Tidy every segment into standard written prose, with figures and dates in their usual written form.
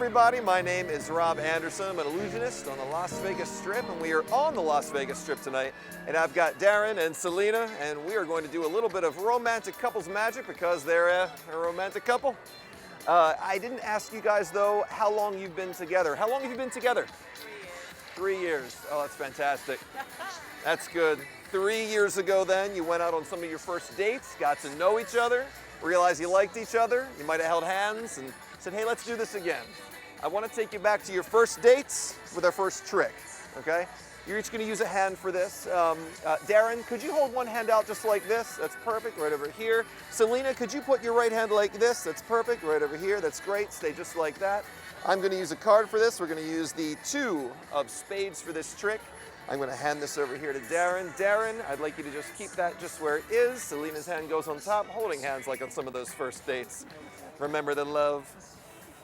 everybody. My name is Rob Anderson. I'm an illusionist on the Las Vegas Strip, and we are on the Las Vegas Strip tonight. And I've got Darren and Selena, and we are going to do a little bit of romantic couples magic because they're a romantic couple. I didn't ask you guys, though, how long you've been together. How long have you been together? 3 years. Oh, that's fantastic. That's good. 3 years ago then, you went out on some of your first dates, got to know each other, realized you liked each other, you might have held hands and said, hey, let's do this again. I want to take you back to your first dates with our first trick, okay? You're each going to use a hand for this. Darren, could you hold one hand out just like this? That's perfect, right over here. Selena, could you put your right hand like this? That's perfect, right over here. That's great, stay just like that. I'm going to use a card for this. We're going to use the 2 of spades for this trick. I'm going to hand this over here to Darren. Darren, I'd like you to just keep that just where it is. Selena's hand goes on top, holding hands like on some of those first dates. Remember the love.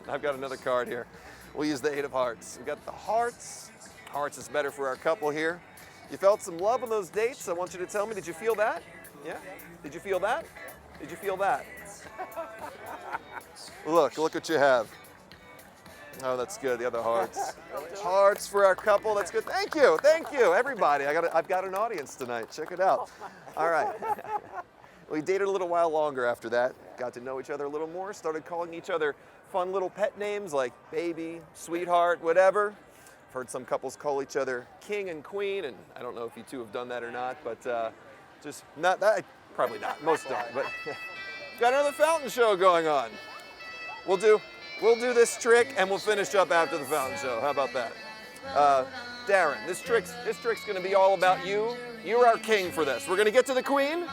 I've got another card here. We'll use the 8 of hearts. We've got the hearts. Hearts is better for our couple here. You felt some love on those dates. I want you to tell me, did you feel that? Yeah? Did you feel that? Did you feel that? Look what you have. Oh, that's good, the other hearts. Hearts for our couple, that's good. Thank you, everybody. I've got an audience tonight, check it out. All right. We dated a little while longer after that, got to know each other a little more, started calling each other fun little pet names like baby, sweetheart, whatever. I've heard some couples call each other king and queen, and I don't know if you two have done that or not, but just not that, probably not, most don't, but got another fountain show going on. We'll do this trick and we'll finish up after the fountain show. How about that? Darren, this trick's gonna be all about you. You're our king for this. We're gonna get to the queen,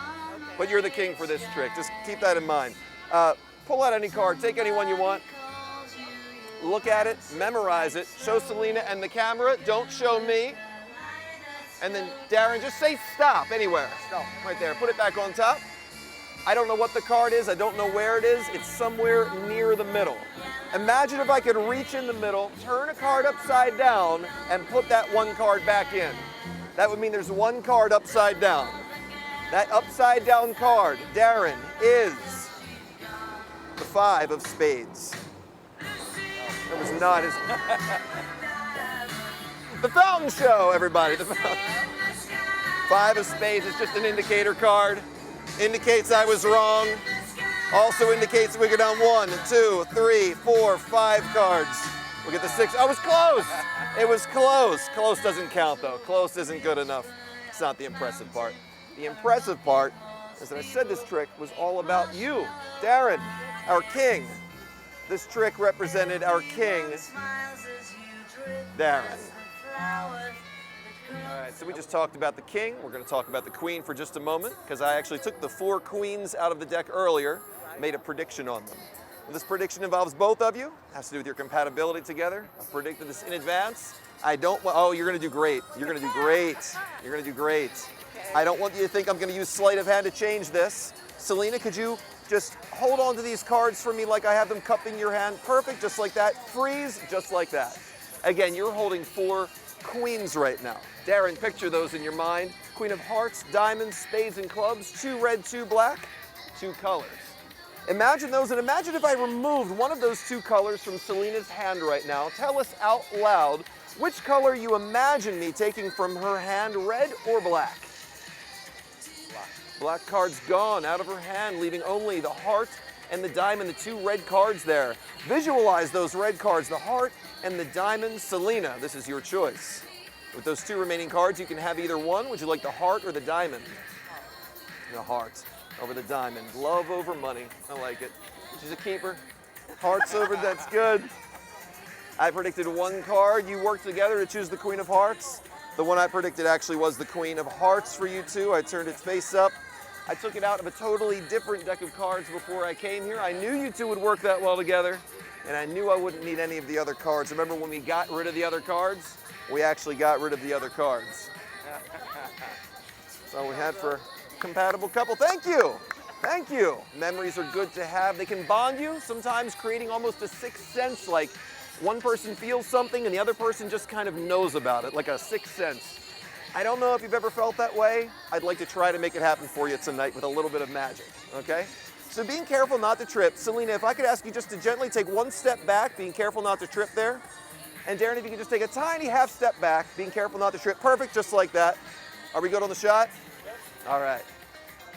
but you're the king for this trick. Just keep that in mind. Pull out any card, take any one you want. Look at it, memorize it, show Selena and the camera, don't show me. And then Darren, just say stop anywhere. Stop, right there, put it back on top. I don't know what the card is, I don't know where it is, it's somewhere near the middle. Imagine if I could reach in the middle, turn a card upside down, and put that one card back in. That would mean there's one card upside down. That upside down card, Darren, is the 5 of spades. That was not his... The fountain show, everybody. The 5 of spades is just an indicator card. Indicates I was wrong. Also indicates we go down 1, 2, 3, 4, 5 cards. We'll get the 6. I was close. It was close. Close doesn't count though. Close isn't good enough. It's not the impressive part. The impressive part is that I said this trick was all about you, Darren, our king. This trick represented our king, Darren. All right, so we just talked about the king. We're going to talk about the queen for just a moment because I actually took the 4 queens out of the deck earlier, made a prediction on them. And this prediction involves both of you. It has to do with your compatibility together. I predicted this in advance. I don't want, oh, you're going to do great. You're going to do great. You're going to do great. I don't want you to think I'm going to use sleight of hand to change this. Selena, could you just hold on to these cards for me like I have them cupping your hand? Perfect, just like that. Freeze, just like that. Again, you're holding 4 queens right now. Darren, picture those in your mind. Queen of hearts, diamonds, spades, and clubs, 2 red, 2 black, 2 colors. Imagine those, and imagine if I removed one of those 2 colors from Selena's hand right now. Tell us out loud which color you imagine me taking from her hand, red or black? Black card's gone out of her hand, leaving only the heart and the diamond, the 2 red cards there. Visualize those red cards, the heart and the diamond. Selena, this is your choice. With those 2 remaining cards, you can have either one. Would you like the heart or the diamond? The heart over the diamond. Love over money. I like it. She's a keeper. Hearts over, that's good. I predicted 1 card. You worked together to choose the Queen of Hearts. The one I predicted actually was the Queen of Hearts for you two. I turned its face up. I took it out of a totally different deck of cards before I came here. I knew you two would work that well together, and I knew I wouldn't need any of the other cards. Remember when we got rid of the other cards? We actually got rid of the other cards. That's all we had for a compatible couple. Thank you. Thank you. Memories are good to have. They can bond you, sometimes creating almost a sixth sense, like one person feels something and the other person just kind of knows about it, like a sixth sense. I don't know if you've ever felt that way. I'd like to try to make it happen for you tonight with a little bit of magic, okay? So being careful not to trip. Selena, if I could ask you just to gently take one step back, being careful not to trip there. And Darren, if you could just take a tiny half step back, being careful not to trip. Perfect, just like that. Are we good on the shot? Yep. All right.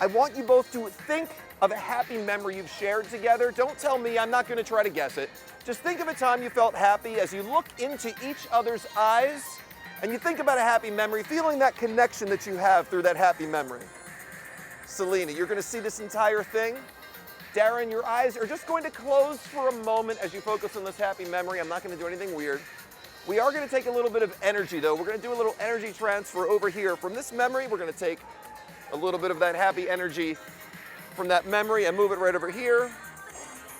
I want you both to think of a happy memory you've shared together. Don't tell me, I'm not going to try to guess it. Just think of a time you felt happy as you look into each other's eyes and you think about a happy memory, feeling that connection that you have through that happy memory. Selena, you're going to see this entire thing. Darren, your eyes are just going to close for a moment as you focus on this happy memory. I'm not going to do anything weird. We are going to take a little bit of energy, though. We're going to do a little energy transfer over here. From this memory, we're going to take a little bit of that happy energy from that memory and move it right over here,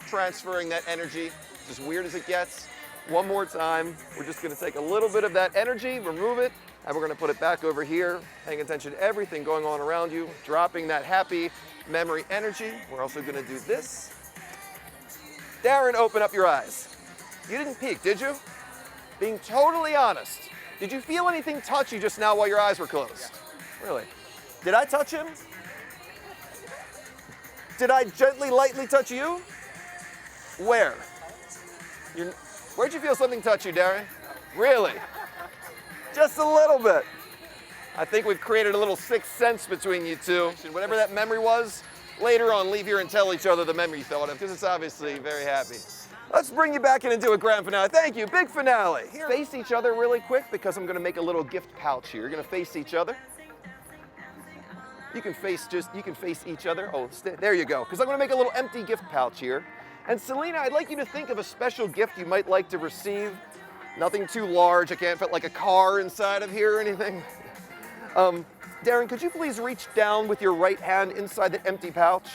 transferring that energy, as weird as it gets. One more time, we're just going to take a little bit of that energy, remove it, and we're going to put it back over here, paying attention to everything going on around you, dropping that happy memory energy. We're also going to do this. Darren, open up your eyes. You didn't peek, did you? Being totally honest, did you feel anything touch you just now while your eyes were closed? Yeah. Really? Did I touch him? Did I gently, lightly touch you? Where? Where'd you feel something touch you, Darren? Really? Just a little bit. I think we've created a little sixth sense between you two. Whatever that memory was, later on, leave here and tell each other the memory you thought of, because it's obviously very happy. Let's bring you back in and do a grand finale. Thank you, big finale. Here. Face each other really quick, because I'm gonna make a little gift pouch here. You're gonna face each other. You can face each other. Oh, there you go, because I'm gonna make a little empty gift pouch here. And Selena, I'd like you to think of a special gift you might like to receive. Nothing too large. I can't fit like a car inside of here or anything. Darren, could you please reach down with your right hand inside the empty pouch?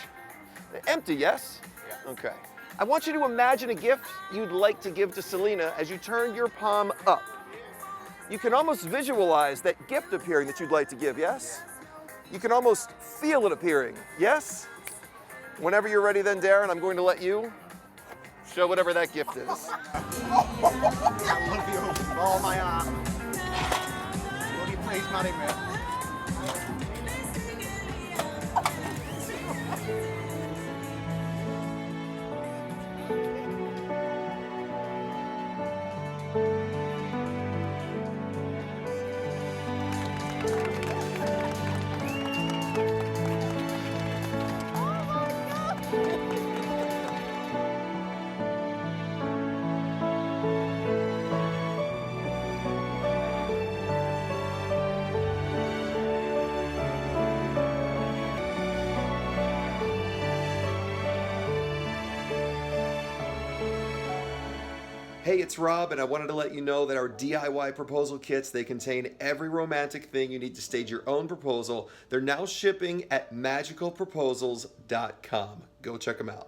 Empty, yes? Yeah. Okay. I want you to imagine a gift you'd like to give to Selena as you turn your palm up. You can almost visualize that gift appearing that you'd like to give, yes? You can almost feel it appearing, yes? Whenever you're ready then, Darren, I'm going to let you show whatever that gift is. I love you with all my heart. Will you please marry me? Hey, it's Rob, and I wanted to let you know that our DIY proposal kits, they contain every romantic thing you need to stage your own proposal. They're now shipping at magicalproposals.com. Go check them out.